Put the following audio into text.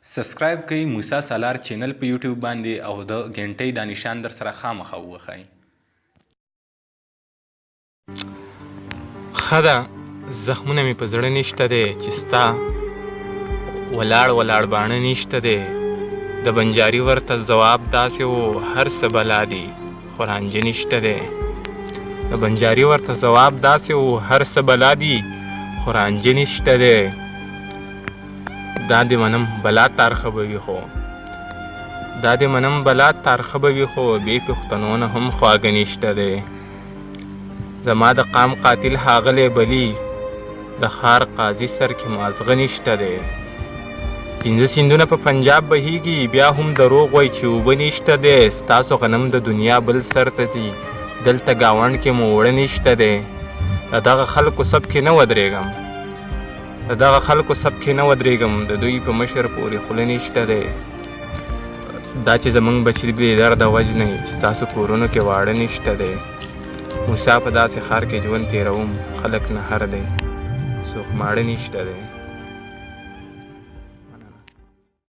سبسکرایب کړئ موسی سالار چینل په یوټیوب باندې او د غنټۍ د نشان در سره خامخا ووهئ. ښه ده، زخمونه مې په زړه نشته دی چې ستا ولاړ ولاړ باڼه نشته دی. د بنجاري ورته ځواب داسې و هر څه بلا دي خو رانجه نشته دی. د بنجاري ورته ځواب داسې و هر څه بلا دي خو رانجه نشته دی. دا دې منم بلا تارخه به وي خو بې پښتنو نه هم خواږه نشته دی. زما د قام قاتل ښاغلی بلی د ښار قاضي سر کې مازغه نشته دی. 5 سیندونه په پنجاب بهیږي بیا هم دروغ وایي چې اوبه نشته دی. ستاسو غنم د دنیا بل سر ته ځي دلته ګاونډ کې مو اوړه نشته دی. د دغه خلکو سب کې نه ودرېږم د دوی په مشر پورې خوله نشته دی. دا چې زمونږ بچي بې درده وژنئ ستاسو کورونو کې واړه نشته دی. موسی په داسې ښار کې ژوند تېروم خلک نه هر دی څوک ماړه نشته دی.